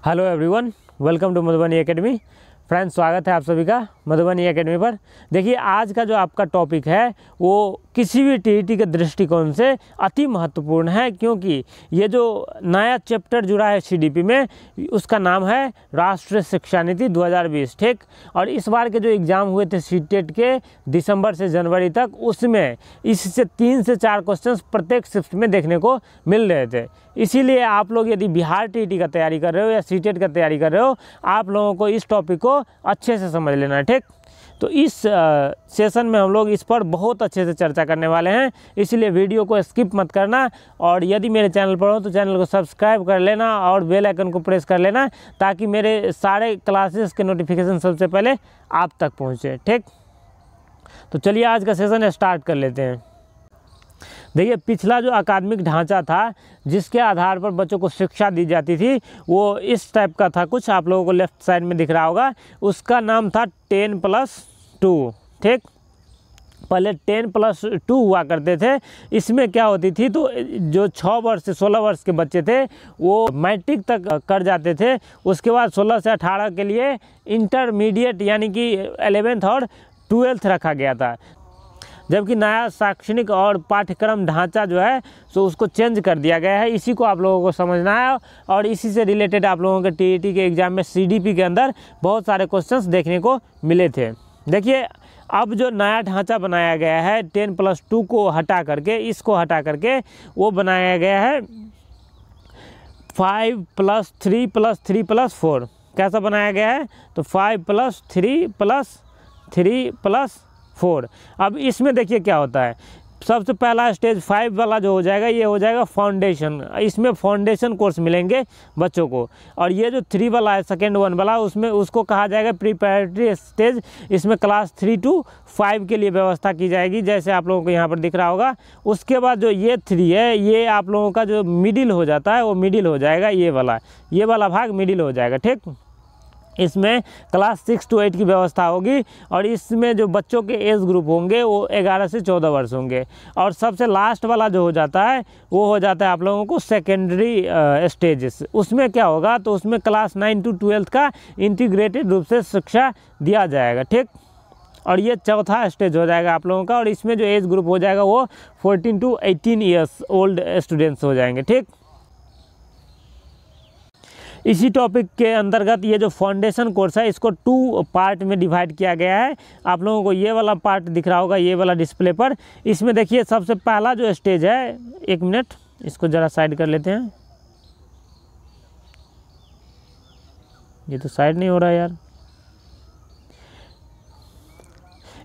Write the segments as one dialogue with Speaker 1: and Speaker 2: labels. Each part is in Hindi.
Speaker 1: Hello everyone, welcome to Madhubani academy. Friends, स्वागत है आप सभी का मधुबनी एकेडमी पर। देखिए, आज का जो आपका टॉपिक है वो किसी भी टीईटी के दृष्टिकोण से अति महत्वपूर्ण है, क्योंकि ये जो नया चैप्टर जुड़ा है सीडीपी में, उसका नाम है राष्ट्रीय शिक्षा नीति 2020। ठीक, और इस बार के जो एग्ज़ाम हुए थे सीटेट के दिसंबर से जनवरी तक, उसमें इससे 3 से 4 क्वेश्चंस प्रत्येक शिफ्ट में देखने को मिल रहे थे। इसीलिए आप लोग यदि बिहार टीईटी का तैयारी कर रहे हो या सीटेट का तैयारी कर रहे हो, आप लोगों को इस टॉपिक को अच्छे से समझ लेना है। ठीक, तो इस सेशन में हम लोग इस पर बहुत अच्छे से चर्चा करने वाले हैं, इसलिए वीडियो को स्किप मत करना। और यदि मेरे चैनल पर हो तो चैनल को सब्सक्राइब कर लेना और बेल आइकन को प्रेस कर लेना, ताकि मेरे सारे क्लासेस के नोटिफिकेशन सबसे पहले आप तक पहुँचे। ठीक, तो चलिए आज का सेशन स्टार्ट कर लेते हैं। देखिए, पिछला जो अकादमिक ढांचा था जिसके आधार पर बच्चों को शिक्षा दी जाती थी, वो इस टाइप का था। कुछ आप लोगों को लेफ्ट साइड में दिख रहा होगा, उसका नाम था 10+2। ठीक, पहले 10+2 हुआ करते थे। इसमें क्या होती थी, तो जो 6 वर्ष से 16 वर्ष के बच्चे थे वो मैट्रिक तक कर जाते थे। उसके बाद 16 से 18 के लिए इंटरमीडिएट यानी कि 11th और 12th रखा गया था। जबकि नया शैक्षणिक और पाठ्यक्रम ढांचा जो है तो उसको चेंज कर दिया गया है। इसी को आप लोगों को समझना है, और इसी से रिलेटेड आप लोगों के टीईटी के एग्ज़ाम में सीडीपी के अंदर बहुत सारे क्वेश्चंस देखने को मिले थे। देखिए, अब जो नया ढांचा बनाया गया है 10+2 को हटा करके, इसको हटा करके वो बनाया गया है 5+3+3+4। कैसा बनाया गया है, तो 5+3+3+4। अब इसमें देखिए क्या होता है। सबसे पहला स्टेज 5 वाला जो हो जाएगा, ये हो जाएगा फाउंडेशन। इसमें फाउंडेशन कोर्स मिलेंगे बच्चों को। और ये जो 3 वाला है, सेकेंड 1 वाला, उसमें उसको कहा जाएगा प्रिपरेटरी स्टेज। इसमें क्लास 3 to 5 के लिए व्यवस्था की जाएगी, जैसे आप लोगों को यहाँ पर दिख रहा होगा। उसके बाद जो ये 3 है, ये आप लोगों का जो मिडिल हो जाता है वो मिडिल हो जाएगा, ये वाला भाग मिडिल हो जाएगा। ठीक, इसमें क्लास 6 to 8 की व्यवस्था होगी, और इसमें जो बच्चों के एज ग्रुप होंगे वो 11 से 14 वर्ष होंगे। और सबसे लास्ट वाला जो हो जाता है वो हो जाता है आप लोगों को सेकेंडरी स्टेजेस। उसमें क्या होगा, तो उसमें क्लास 9 to 12 का इंटीग्रेटेड रूप से शिक्षा दिया जाएगा। ठीक, और ये चौथा स्टेज हो जाएगा आप लोगों का, और इसमें जो एज ग्रुप हो जाएगा वो 14 to 18 ईयर्स ओल्ड स्टूडेंट्स हो जाएंगे। ठीक, इसी टॉपिक के अंतर्गत ये जो फाउंडेशन कोर्स है, इसको 2 पार्ट में डिवाइड किया गया है। आप लोगों को ये वाला पार्ट दिख रहा होगा, ये वाला डिस्प्ले पर। इसमें देखिए, सबसे पहला जो स्टेज है, 1 मिनट इसको ज़रा साइड कर लेते हैं। ये तो साइड नहीं हो रहा है यार।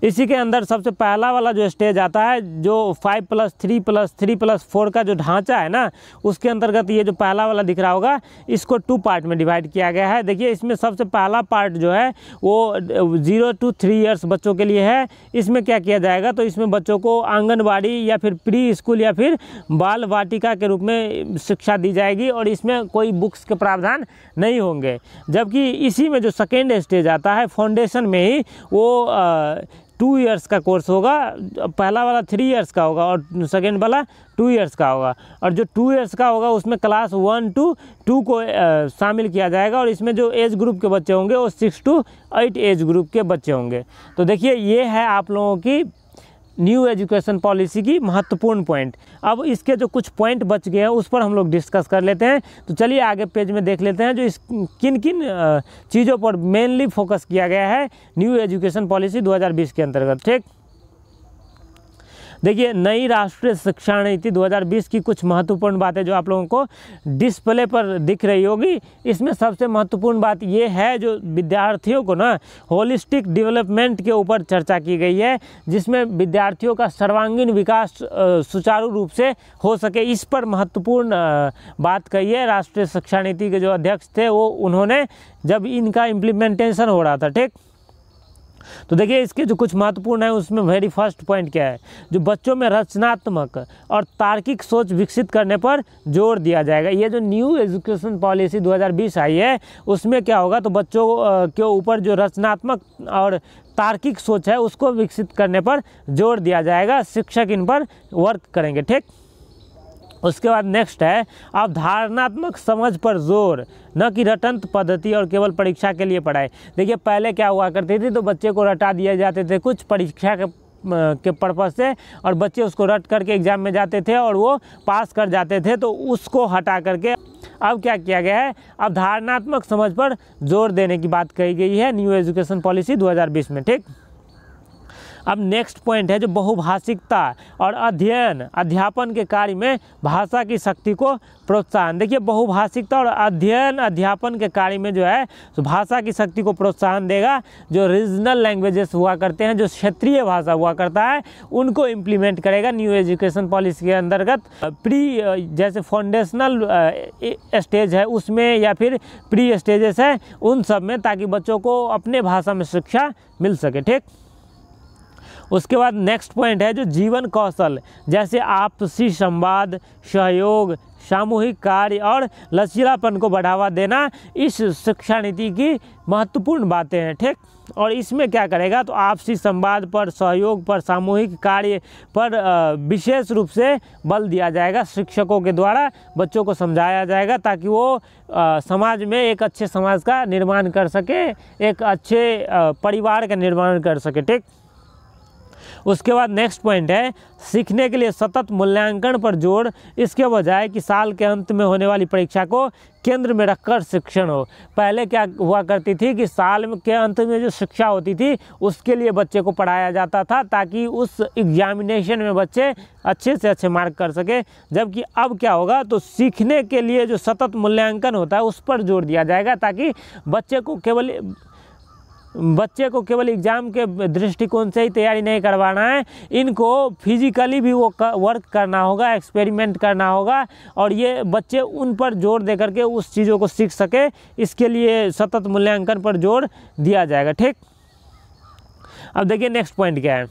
Speaker 1: इसी के अंदर सबसे पहला वाला जो स्टेज आता है, जो 5+3+3+4 का जो ढांचा है ना, उसके अंतर्गत ये जो पहला वाला दिख रहा होगा, इसको 2 पार्ट में डिवाइड किया गया है। देखिए, इसमें सबसे पहला पार्ट जो है वो 0 to 3 ईयर्स बच्चों के लिए है। इसमें क्या किया जाएगा, तो इसमें बच्चों को आंगनबाड़ी या फिर प्री स्कूल या फिर बाल वाटिका के रूप में शिक्षा दी जाएगी, और इसमें कोई बुक्स के प्रावधान नहीं होंगे। जबकि इसी में जो सेकेंड स्टेज आता है, फाउंडेशन में ही, वो 2 ईयर्स का कोर्स होगा। पहला वाला 3 ईयर्स का होगा और सेकेंड वाला 2 ईयर्स का होगा। और जो 2 ईयर्स का होगा उसमें क्लास 1 to 2 को शामिल किया जाएगा, और इसमें जो एज ग्रुप के बच्चे होंगे वो 6 to 8 एज ग्रुप के बच्चे होंगे। तो देखिए, ये है आप लोगों की न्यू एजुकेशन पॉलिसी की महत्वपूर्ण पॉइंट। अब इसके जो कुछ पॉइंट बच गए हैं उस पर हम लोग डिस्कस कर लेते हैं। तो चलिए आगे पेज में देख लेते हैं जो इस किन किन चीज़ों पर मेनली फोकस किया गया है न्यू एजुकेशन पॉलिसी 2020 के अंतर्गत। ठीक, देखिए, नई राष्ट्रीय शिक्षा नीति 2020 की कुछ महत्वपूर्ण बातें जो आप लोगों को डिस्प्ले पर दिख रही होगी। इसमें सबसे महत्वपूर्ण बात ये है, जो विद्यार्थियों को ना होलिस्टिक डेवलपमेंट के ऊपर चर्चा की गई है, जिसमें विद्यार्थियों का सर्वांगीण विकास सुचारू रूप से हो सके। इस पर महत्वपूर्ण बात कही है राष्ट्रीय शिक्षा नीति के जो अध्यक्ष थे वो, उन्होंने, जब इनका इम्प्लीमेंटेशन हो रहा था। ठीक, तो देखिए, इसके जो कुछ महत्वपूर्ण है उसमें वेरी फर्स्ट पॉइंट क्या है, जो बच्चों में रचनात्मक और तार्किक सोच विकसित करने पर जोर दिया जाएगा। ये जो न्यू एजुकेशन पॉलिसी 2020 आई है, उसमें क्या होगा, तो बच्चों के ऊपर जो रचनात्मक और तार्किक सोच है उसको विकसित करने पर जोर दिया जाएगा। शिक्षक इन पर वर्क करेंगे। ठीक, उसके बाद नेक्स्ट है अवधारणात्मक समझ पर जोर, न कि रटंत पद्धति और केवल परीक्षा के लिए पढ़ाई। देखिए पहले क्या हुआ करती थी, तो बच्चे को रटा दिए जाते थे कुछ परीक्षा के पर्पज़ से, और बच्चे उसको रट करके एग्ज़ाम में जाते थे और वो पास कर जाते थे। तो उसको हटा करके अब क्या किया गया है, अवधारणात्मक समझ पर जोर देने की बात कही गई है न्यू एजुकेशन पॉलिसी 2020 में। ठीक, अब नेक्स्ट पॉइंट है जो बहुभाषिकता और अध्ययन अध्यापन के कार्य में भाषा की शक्ति को प्रोत्साहन। देखिए बहुभाषिकता और अध्ययन अध्यापन के कार्य में जो है तो भाषा की शक्ति को प्रोत्साहन देगा। जो रीजनल लैंग्वेजेस हुआ करते हैं, जो क्षेत्रीय भाषा हुआ करता है, उनको इम्प्लीमेंट करेगा न्यू एजुकेशन पॉलिसी के अंतर्गत। प्री जैसे फाउंडेशनल स्टेज है उसमें या फिर प्री स्टेजेस है उन सब में, ताकि बच्चों को अपने भाषा में शिक्षा मिल सके। ठीक, उसके बाद नेक्स्ट पॉइंट है जो जीवन कौशल, जैसे आपसी संवाद, सहयोग, सामूहिक कार्य और लचीलापन को बढ़ावा देना इस शिक्षा नीति की महत्वपूर्ण बातें हैं। ठीक, और इसमें क्या करेगा, तो आपसी संवाद पर, सहयोग पर, सामूहिक कार्य पर विशेष रूप से बल दिया जाएगा। शिक्षकों के द्वारा बच्चों को समझाया जाएगा ताकि वो समाज में एक अच्छे समाज का निर्माण कर सके, एक अच्छे परिवार का निर्माण कर सके। ठीक, उसके बाद नेक्स्ट पॉइंट है सीखने के लिए सतत मूल्यांकन पर जोर, इसके बजाय कि साल के अंत में होने वाली परीक्षा को केंद्र में रखकर शिक्षण हो। पहले क्या हुआ करती थी कि साल के अंत में जो शिक्षा होती थी उसके लिए बच्चे को पढ़ाया जाता था ताकि उस एग्जामिनेशन में बच्चे अच्छे से अच्छे मार्क कर सके। जबकि अब क्या होगा, तो सीखने के लिए जो सतत मूल्यांकन होता है उस पर जोर दिया जाएगा ताकि बच्चे को केवल एग्ज़ाम के दृष्टिकोण से ही तैयारी नहीं करवाना है, इनको फिजिकली भी वो वर्क करना होगा, एक्सपेरिमेंट करना होगा, और ये बच्चे उन पर जोर दे करके उस चीज़ों को सीख सके। इसके लिए सतत मूल्यांकन पर जोर दिया जाएगा। ठीक, अब देखिए नेक्स्ट पॉइंट क्या है।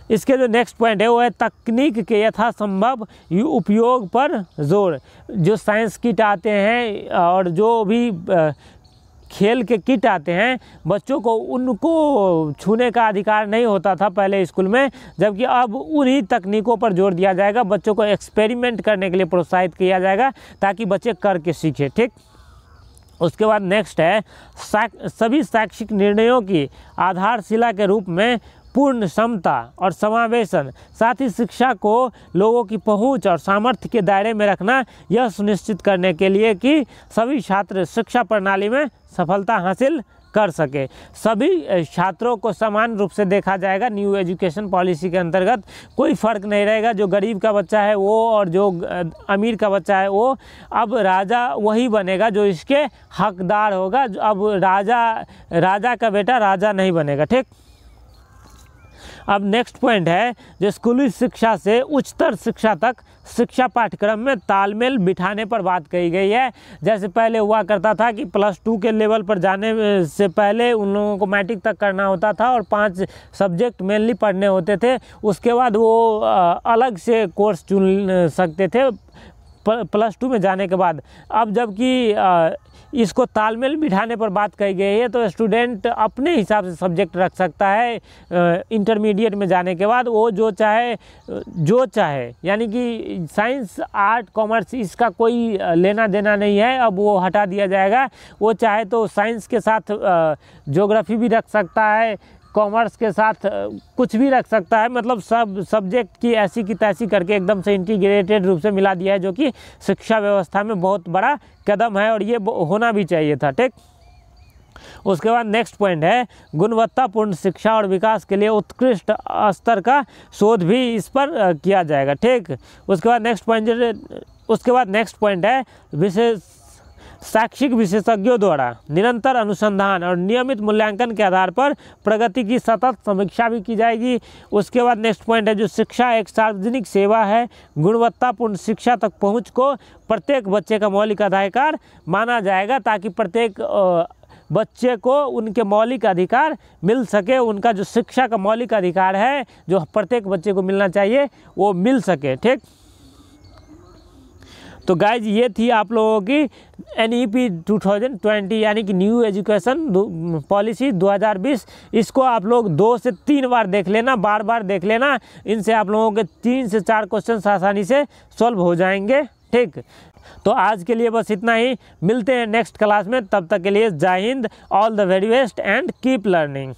Speaker 1: इसके जो नेक्स्ट पॉइंट है वो है तकनीक के यथासंभव उपयोग पर जोर। जो साइंस किट आते हैं और जो भी खेल के किट आते हैं, बच्चों को उनको छूने का अधिकार नहीं होता था पहले स्कूल में, जबकि अब उन्हीं तकनीकों पर जोर दिया जाएगा। बच्चों को एक्सपेरिमेंट करने के लिए प्रोत्साहित किया जाएगा ताकि बच्चे करके सीखें। ठीक, उसके बाद नेक्स्ट है सभी शैक्षिक निर्णयों की आधारशिला के रूप में पूर्ण समता और समावेशन, साथ ही शिक्षा को लोगों की पहुंच और सामर्थ्य के दायरे में रखना, यह सुनिश्चित करने के लिए कि सभी छात्र शिक्षा प्रणाली में सफलता हासिल कर सके। सभी छात्रों को समान रूप से देखा जाएगा न्यू एजुकेशन पॉलिसी के अंतर्गत। कोई फ़र्क नहीं रहेगा, जो गरीब का बच्चा है वो और जो अमीर का बच्चा है वो। अब राजा वही बनेगा जो इसके हकदार होगा। अब राजा का बेटा राजा नहीं बनेगा। ठीक, अब नेक्स्ट पॉइंट है जो स्कूली शिक्षा से उच्चतर शिक्षा तक शिक्षा पाठ्यक्रम में तालमेल बिठाने पर बात कही गई है। जैसे पहले हुआ करता था कि +2 के लेवल पर जाने से पहले उन लोगों को मैट्रिक तक करना होता था और 5 सब्जेक्ट मेनली पढ़ने होते थे। उसके बाद वो अलग से कोर्स चुन सकते थे +2 में जाने के बाद। अब जबकि इसको तालमेल बिठाने पर बात कही गई है, तो स्टूडेंट अपने हिसाब से सब्जेक्ट रख सकता है इंटरमीडिएट में जाने के बाद। वो जो चाहे यानी कि साइंस, आर्ट, कॉमर्स इसका कोई लेना देना नहीं है, अब वो हटा दिया जाएगा। वो चाहे तो साइंस के साथ ज्योग्राफी भी रख सकता है, कॉमर्स के साथ कुछ भी रख सकता है। मतलब सब सब्जेक्ट की ऐसी की तैसी करके एकदम से इंटीग्रेटेड रूप से मिला दिया है, जो कि शिक्षा व्यवस्था में बहुत बड़ा कदम है और ये होना भी चाहिए था। ठीक, उसके बाद नेक्स्ट पॉइंट है गुणवत्तापूर्ण शिक्षा और विकास के लिए उत्कृष्ट स्तर का शोध भी इस पर किया जाएगा। ठीक, उसके बाद नेक्स्ट पॉइंट है शैक्षिक विशेषज्ञों द्वारा निरंतर अनुसंधान और नियमित मूल्यांकन के आधार पर प्रगति की सतत समीक्षा भी की जाएगी। उसके बाद नेक्स्ट पॉइंट है जो शिक्षा एक सार्वजनिक सेवा है, गुणवत्तापूर्ण शिक्षा तक पहुंच को प्रत्येक बच्चे का मौलिक अधिकार माना जाएगा ताकि प्रत्येक बच्चे को उनके मौलिक अधिकार मिल सके। उनका जो शिक्षा का मौलिक अधिकार है जो प्रत्येक बच्चे को मिलना चाहिए वो मिल सके। ठीक, तो गाइज ये थी आप लोगों की NEP 2020 यानी कि न्यू एजुकेशन पॉलिसी 2020। इसको आप लोग 2 से 3 बार देख लेना, बार बार देख लेना। इनसे आप लोगों के 3 से 4 क्वेश्चन आसानी से सॉल्व हो जाएंगे। ठीक, तो आज के लिए बस इतना ही। मिलते हैं नेक्स्ट क्लास में, तब तक के लिए जय Hind, all the very best and keep learning.